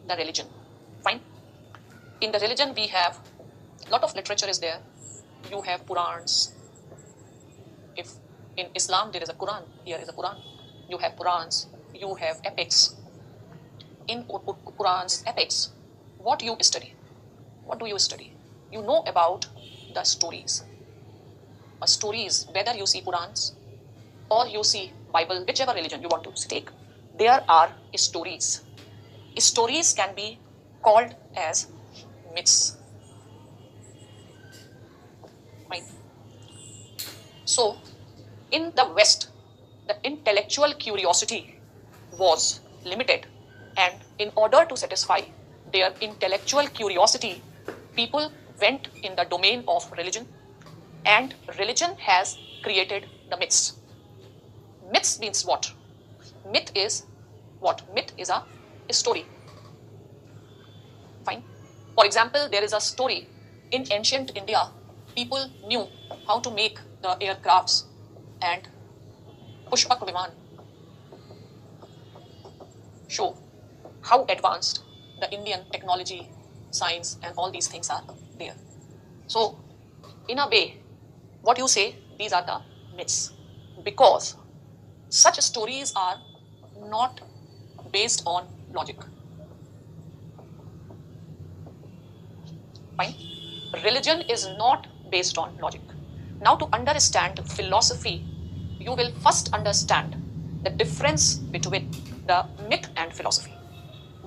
the religion. Fine. In the religion, we have a lot of literature is there. You have Purans. If in Islam there is a Quran, here is a Quran. You have Purans. You have epics. In Purans, epics, what you study? What do you study? You know about the stories. Stories, whether you see Purans or you see Bible, whichever religion you want to take, there are stories. Stories can be called as myths. Right? So, in the West, the intellectual curiosity was limited, and in order to satisfy their intellectual curiosity, people went in the domain of religion, and religion has created the myths. Myths means what? Myth is what? Myth is a story. Fine. For example, there is a story in ancient India. People knew how to make the aircrafts, and Pushpak Viman show how advanced the Indian technology, science, and all these things are there. So, in a way, what you say, these are the myths, because such stories are not based on logic. Fine. Religion is not based on logic. Now, to understand philosophy, you will first understand the difference between the myth and philosophy.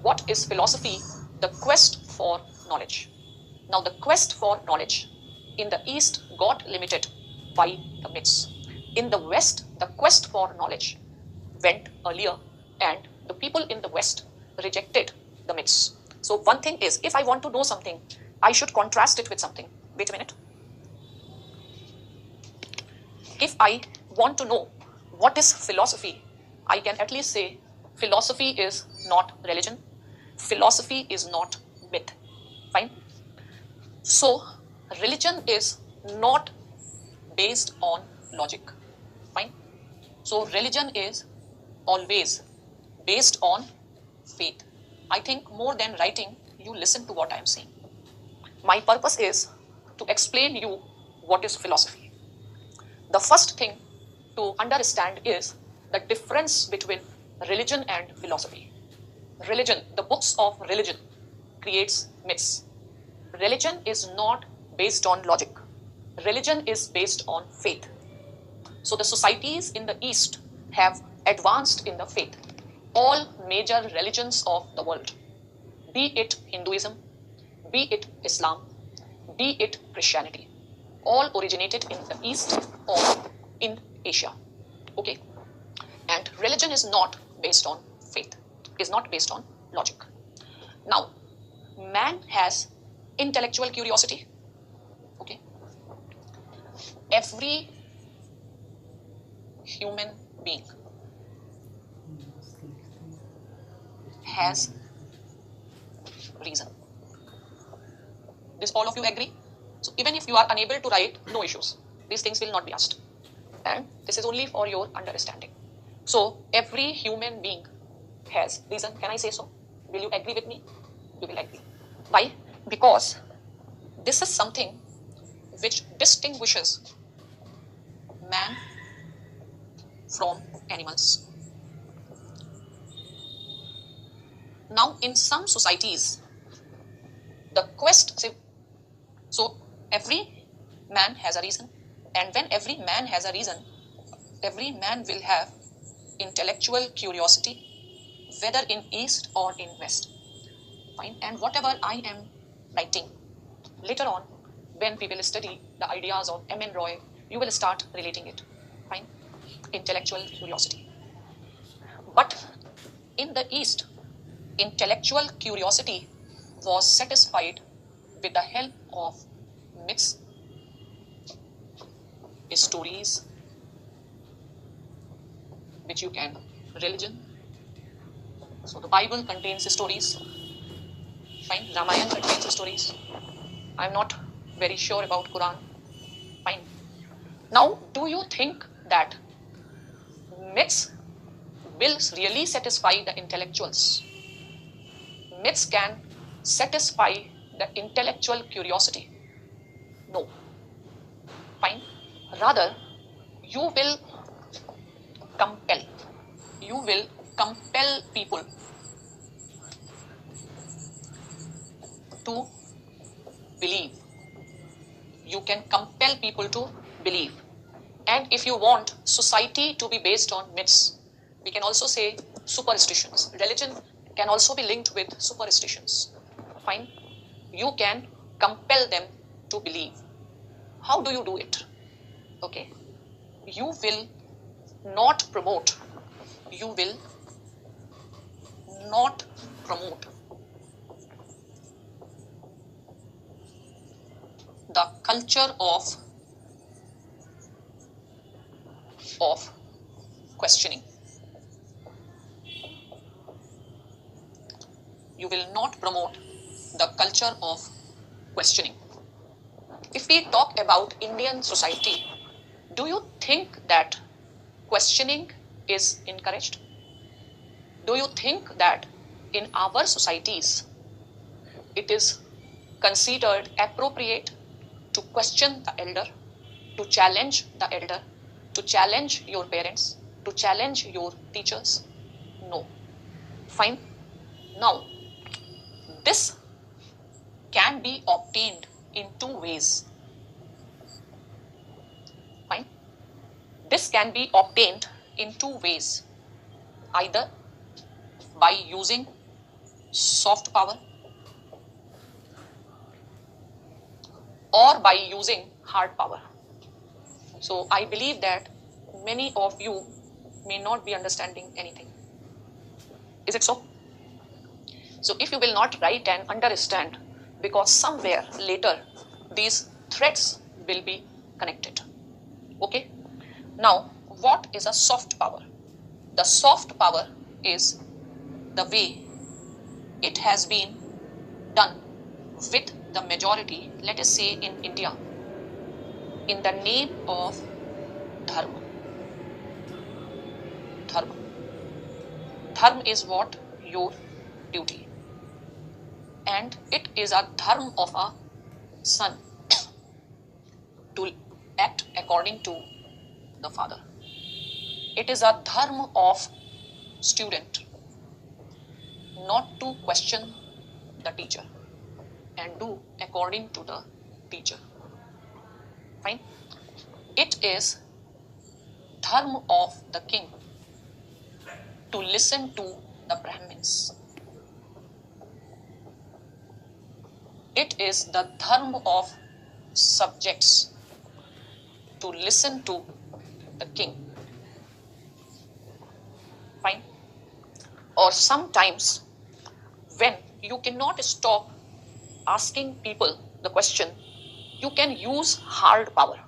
What is philosophy? The quest for knowledge. Now, the quest for knowledge in the East got limited by the myths. In the West, the quest for knowledge went earlier, and the people in the West rejected the myths. So, one thing is, if I want to know something, I should contrast it with something. Wait a minute. If I want to know what is philosophy, I can at least say philosophy is not religion, philosophy is not myth. Fine. So, religion is not based on logic. Fine. So, religion is always based on faith. I think more than writing, you listen to what I am saying. My purpose is to explain you what is philosophy. The first thing to understand is the difference between religion and philosophy. Religion, the books of religion, creates myths. Religion is not based on logic. Religion is based on faith. So the societies in the East have advanced in the faith. All major religions of the world, be it Hinduism, be it Islam, be it Christianity, all originated in the East or in Asia. Okay? And religion is not based on faith, is not based on logic. Now, man has intellectual curiosity. Okay? Every human being has reason. This all of you agree? So even if you are unable to write, no issues. These things will not be asked. And this is only for your understanding. So every human being has reason. Can I say so? Will you agree with me? You will agree. Why? Because this is something which distinguishes man from animals. Now, in some societies, the quest, so every man has a reason, and when every man has a reason, every man will have intellectual curiosity, whether in East or in West. Fine. And whatever I am writing, later on, when we will study the ideas of M. N. Roy, you will start relating it. Fine. Intellectual curiosity. But in the East, intellectual curiosity was satisfied with the help of myths, stories, which you can, religion. So the Bible contains stories. Fine. Ramayana contains stories. I'm not very sure about Quran. Fine. Now, do you think that myths will really satisfy the intellectuals? myths can satisfy the intellectual curiosity. No. Fine. Rather, you will compel. You will compel people to believe. You can compel people to believe. And if you want society to be based on myths, we can also say superstitions. Religion can also be linked with superstitions. Fine. You can compel them to believe. How do you do it? Okay. You will not promote. You will not promote the culture of questioning. You will not promote the culture of questioning. If we talk about Indian society, do you think that questioning is encouraged? Do you think that in our societies it is considered appropriate to question the elder, to challenge the elder, to challenge your parents, to challenge your teachers? No. Fine. Now, this can be obtained in two ways. Fine. This can be obtained in two ways. Either by using soft power or by using hard power. So I believe that many of you may not be understanding anything. Is it so? So if you will not write and understand, because somewhere later these threads will be connected. Okay? Now, what is a soft power? The soft power is the way it has been done with the majority, let us say in India, in the name of dharma. Dharma. Dharma is what? Your duty. And it is a dharma of a son to act according to the father. It is a dharma of student not to question the teacher and do according to the teacher. Fine. It is dharma of the king to listen to the Brahmins. It is the dharma of subjects to listen to the king. Fine. Or sometimes when you cannot stop asking people the question, you can use hard power.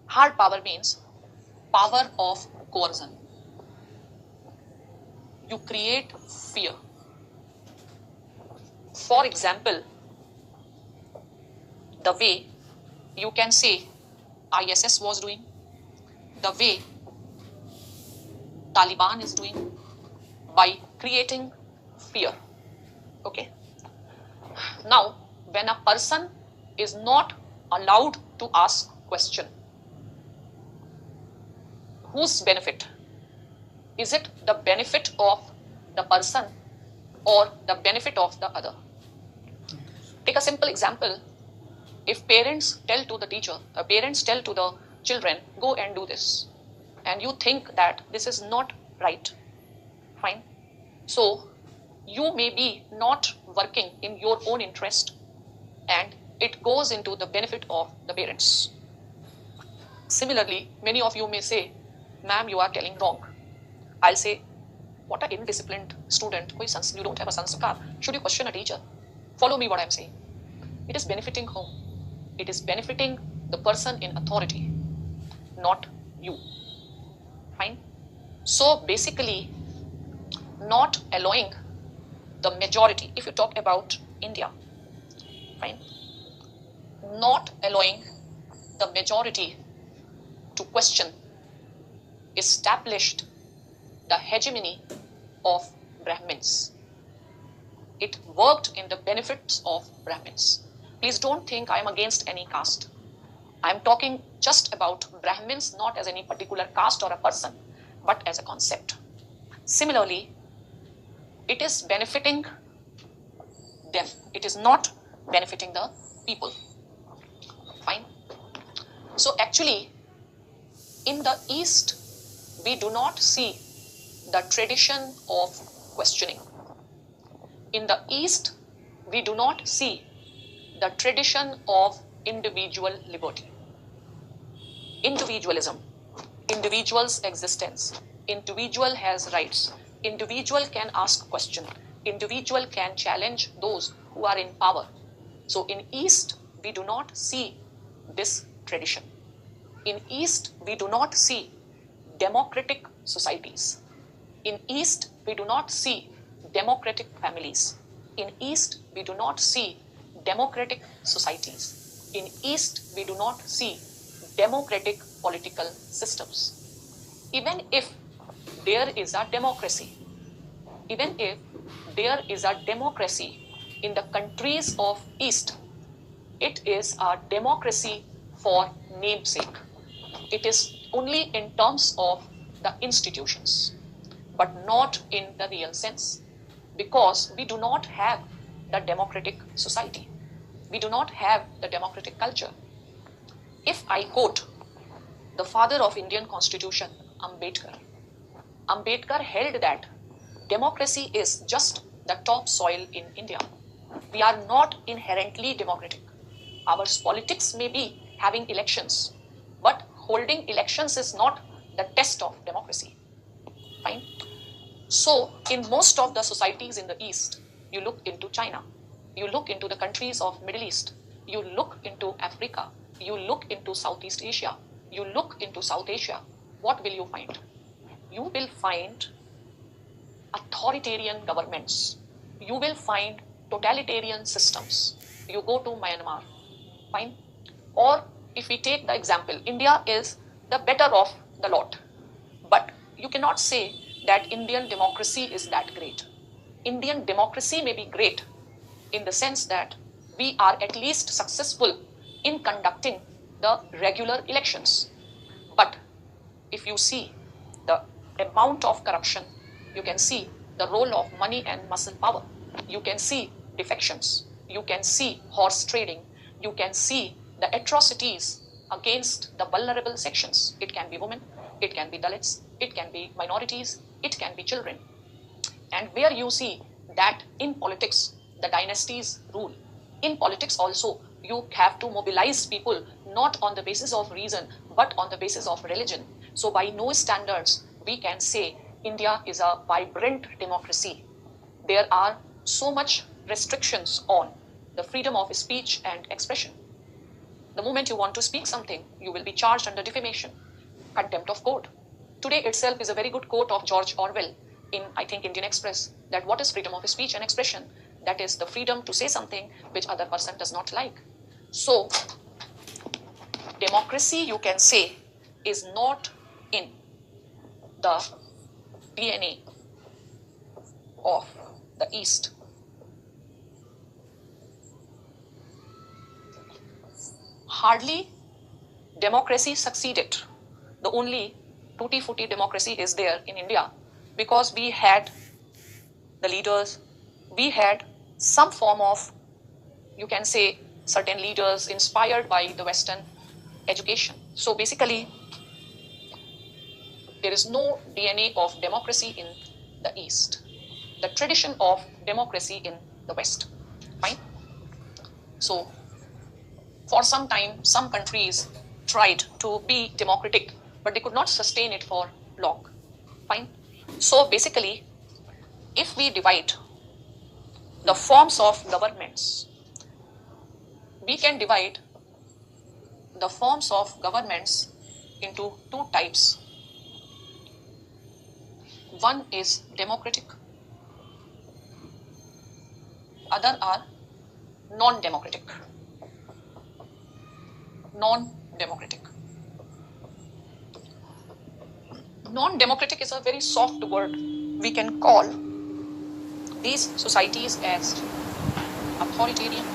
Hard power means power of coercion. You create fear. For example, the way you can say ISS was doing, the way Taliban is doing, by creating fear. Okay. Now, when a person is not allowed to ask question, whose benefit? Is it the benefit of the person or the benefit of the other? Take a simple example. If parents tell to the teacher, parents tell to the children, go and do this, and you think that this is not right, fine. So you may be not working in your own interest and it goes into the benefit of the parents. Similarly, many of you may say, ma'am, you are telling wrong. I'll say, what an indisciplined student, you don't have a sanskar. Should you question a teacher? Follow me what I'm saying. It is benefiting whom? It is benefiting the person in authority, not you. Fine. So basically, not allowing the majority, if you talk about India, fine, not allowing the majority to question established the hegemony of Brahmins. It worked in the benefits of Brahmins. Please don't think I am against any caste. I am talking just about Brahmins, not as any particular caste or a person, but as a concept. Similarly, it is benefiting them. It is not benefiting the people. Fine. So actually, in the East, we do not see the tradition of questioning. In the East, we do not see the tradition of individual liberty. Individualism, individual's existence, individual has rights, individual can ask questions, individual can challenge those who are in power. So in East, we do not see this tradition. In East, we do not see democratic societies. In East, we do not see democratic families. In East, we do not see democratic societies. In East, we do not see democratic political systems. Even if there is a democracy, even if there is a democracy in the countries of East, it is a democracy for namesake. It is only in terms of the institutions, but not in the real sense, because we do not have the democratic society. We do not have the democratic culture. If I quote the father of Indian Constitution, Ambedkar, Ambedkar held that democracy is just the topsoil in India. We are not inherently democratic. Our politics may be having elections, but holding elections is not the test of democracy. Fine. So, in most of the societies in the East, you look into China, you look into the countries of Middle East, you look into Africa, you look into Southeast Asia, you look into South Asia, what will you find? You will find authoritarian governments. You will find totalitarian systems. You go to Myanmar, fine? Or if we take the example, India is the better of the lot. But you cannot say that Indian democracy is that great. Indian democracy may be great in the sense that we are at least successful in conducting the regular elections. But if you see the amount of corruption, you can see the role of money and muscle power. You can see defections. You can see horse trading. You can see the atrocities against the vulnerable sections. It can be women, it can be Dalits, it can be minorities, it can be children. And where you see that in politics, the dynasties rule. In politics also, you have to mobilize people not on the basis of reason, but on the basis of religion. So by no standards, we can say India is a vibrant democracy. There are so much restrictions on the freedom of speech and expression. The moment you want to speak something, you will be charged under defamation, contempt of court. Today itself is a very good quote of George Orwell in, I think, Indian Express, that what is freedom of speech and expression? That is the freedom to say something which other person does not like. So, democracy, you can say, is not in the DNA of the East. Hardly democracy succeeded. The only tutti-frutti democracy is there in India because we had the leaders, we had some form of, you can say, certain leaders inspired by the Western education. So basically, there is no DNA of democracy in the East. The tradition of democracy in the West. Fine? So, for some time, some countries tried to be democratic, but they could not sustain it for long. Fine? So basically, if we divide the forms of governments, we can divide the forms of governments into two types. One is democratic, other are non-democratic. Non-democratic. Non-democratic is a very soft word we can call these societies as authoritarian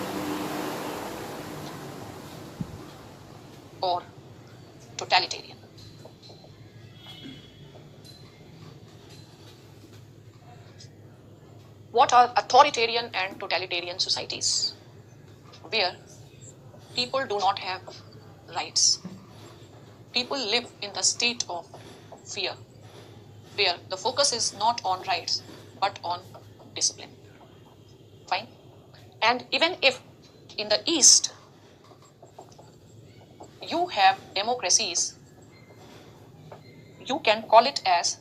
or totalitarian. What are authoritarian and totalitarian societies? Where people do not have rights. People live in the state of fear, where the focus is not on rights but on discipline. Fine. And even if in the East you have democracies, you can call it as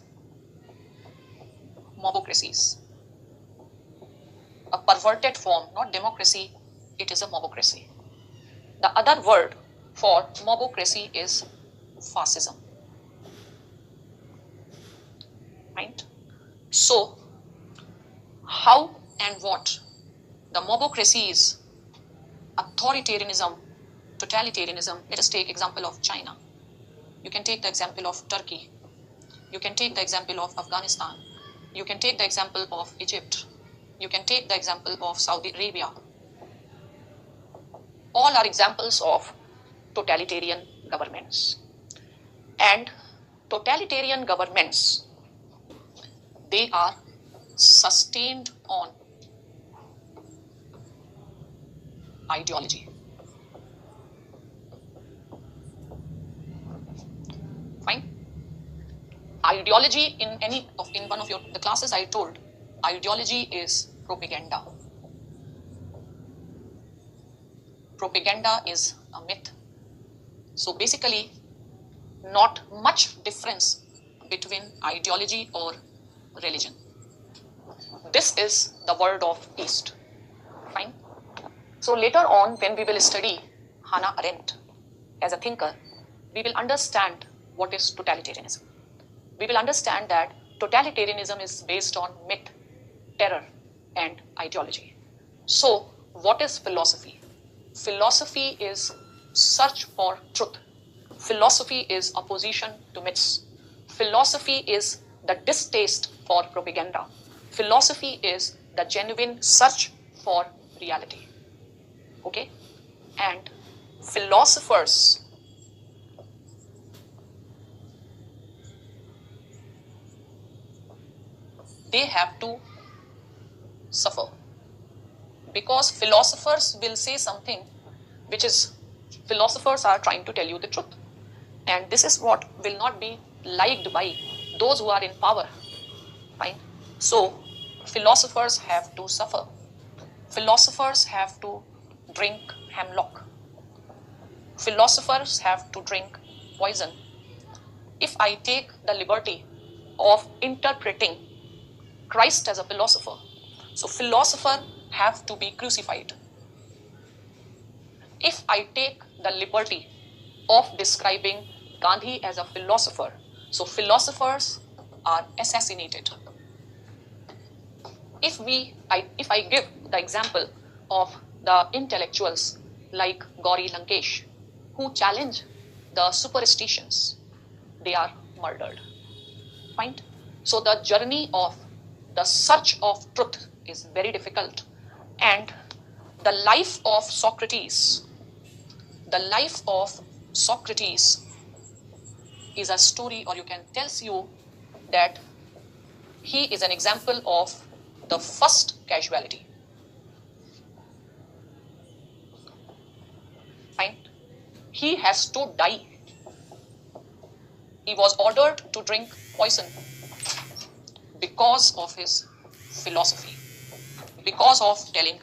mobocracies. A perverted form, not democracy, it is a mobocracy. The other word for mobocracy is fascism. Right? So, how and what the mobocracies, authoritarianism, totalitarianism, let us take example of China. You can take the example of Turkey. You can take the example of Afghanistan. You can take the example of Egypt. You can take the example of Saudi Arabia. All are examples of totalitarian governments. And totalitarian governments, they are sustained on ideology. Fine. Ideology in one of the classes I told, ideology is propaganda. Propaganda is a myth. So basically, not much difference between ideology or religion. This is the word of East. Fine. So later on, when we will study Hannah Arendt as a thinker, we will understand what is totalitarianism. We will understand that totalitarianism is based on myth, terror, and ideology. So, what is philosophy? Philosophy is search for truth. Philosophy is opposition to myths. Philosophy is the distaste for propaganda. Philosophy is the genuine search for reality. Okay? And philosophers they have to suffer, because philosophers will say something which is, philosophers are trying to tell you the truth, and this is what will not be liked by those who are in power. Fine. So philosophers have to suffer. Philosophers have to drink hemlock. Philosophers have to drink poison. If I take the liberty of interpreting Christ as a philosopher, so philosopher have to be crucified. If I take the liberty of describing Gandhi as a philosopher, so philosophers are assassinated. If I give the example of the intellectuals like Gauri Lankesh, who challenge the superstitions, they are murdered. Fine. So the journey of the search of truth is very difficult, and the life of Socrates is a story, or you can tells you that he is an example of the first casualty. Fine. He has to die. He was ordered to drink poison because of his philosophy, because of telling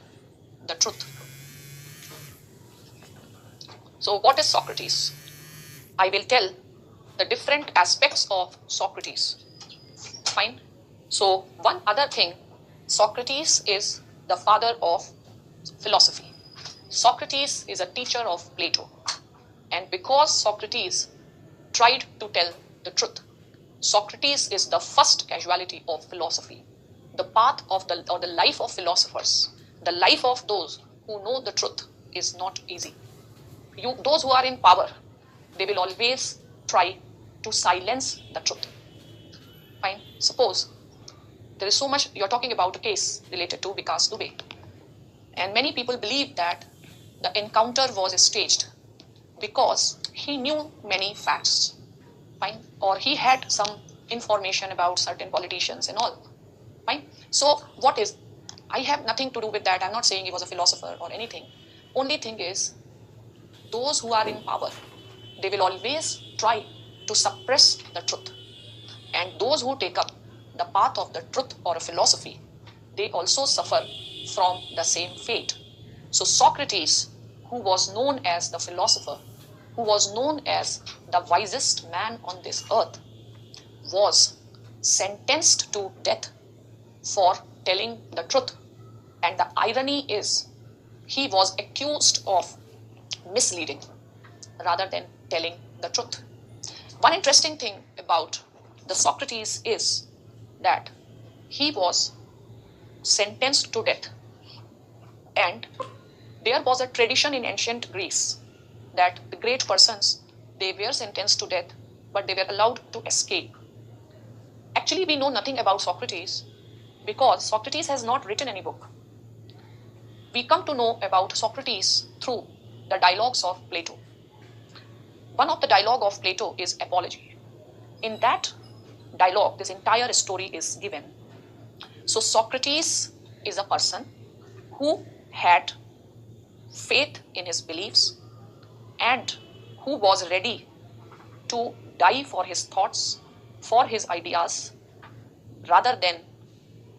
the truth. So what is Socrates? I will tell the different aspects of Socrates. Fine. So one other thing, Socrates is the father of philosophy. Socrates is a teacher of Plato. And because Socrates tried to tell the truth, Socrates is the first casualty of philosophy. The path of the life of philosophers, the life of those who know the truth is not easy. Those who are in power, they will always try to silence the truth. Fine. Suppose there is so much, you're talking about a case related to Vikas Dubey. And many people believe that the encounter was staged because he knew many facts, fine, or he had some information about certain politicians and all, fine. So what is, I have nothing to do with that. I'm not saying he was a philosopher or anything. Only thing is, those who are in power, they will always try to suppress the truth. And those who take up the path of the truth or a philosophy, they also suffer from the same fate. So Socrates, who was known as the philosopher, who was known as the wisest man on this earth, was sentenced to death for telling the truth. And the irony is, he was accused of misleading rather than telling the truth. One interesting thing about the Socrates is that he was sentenced to death, and there was a tradition in ancient Greece that the great persons, they were sentenced to death, but they were allowed to escape. Actually, we know nothing about Socrates because Socrates has not written any book. We come to know about Socrates through the dialogues of Plato. One of the dialogue of Plato is Apology. In that dialogue, this entire story is given. So Socrates is a person who had faith in his beliefs and who was ready to die for his thoughts, for his ideas, rather than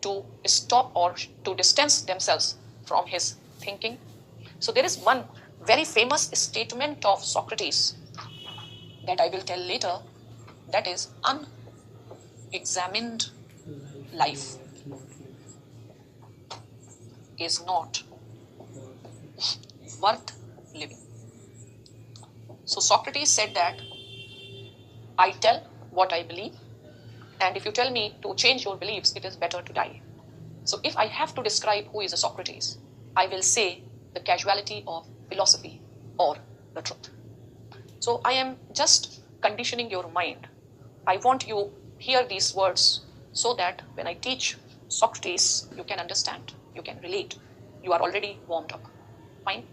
to stop or to distance themselves from his thinking. So there is one very famous statement of Socrates that I will tell later, that is, unexamined life is not worth living. So Socrates said that I tell what I believe, and if you tell me to change your beliefs, it is better to die. So if I have to describe who is a Socrates, I will say the casualty of philosophy or the truth. So I am just conditioning your mind. I want you hear these words so that when I teach Socrates, you can understand, you can relate. You are already warmed up. Fine.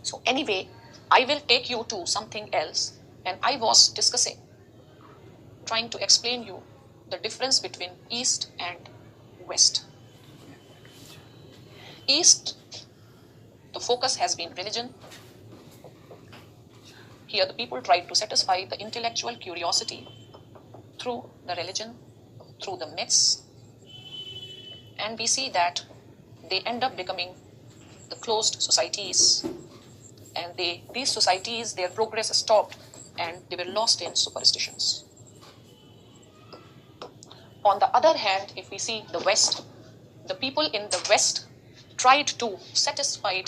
So anyway, I will take you to something else, and I was discussing, trying to explain you the difference between East and West. East, the focus has been religion. Here the people tried to satisfy the intellectual curiosity through the religion, through the myths, and we see that they end up becoming the closed societies, and these societies, their progress stopped and they were lost in superstitions. On the other hand, if we see the West, the people in the West tried to satisfy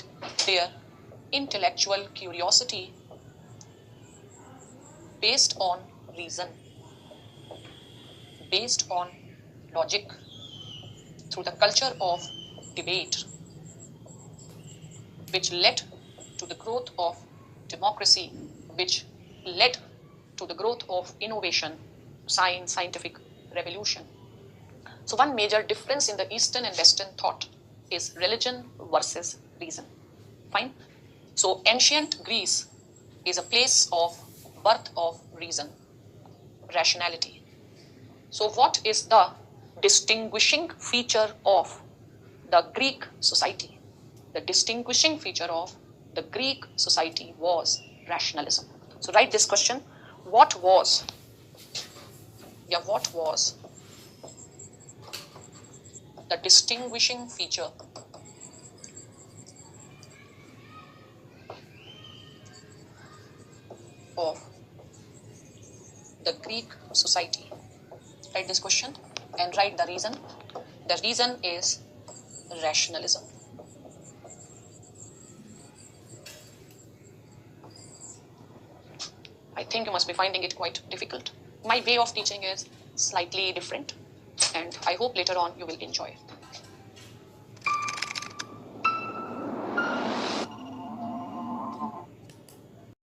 their intellectual curiosity based on reason, based on logic, through the culture of debate, which led to the growth of democracy, which led to the growth of innovation, science, scientific revolution. So one major difference in the Eastern and Western thought is religion versus reason. Fine. So ancient Greece is a place of birth of reason, rationality. So what is the distinguishing feature of the Greek society? The distinguishing feature of the Greek society was rationalism. So write this question. What was the distinguishing feature of the Greek society? Write this question and write the reason. The reason is rationalism. I think you must be finding it quite difficult. My way of teaching is slightly different, and I hope later on you will enjoy it.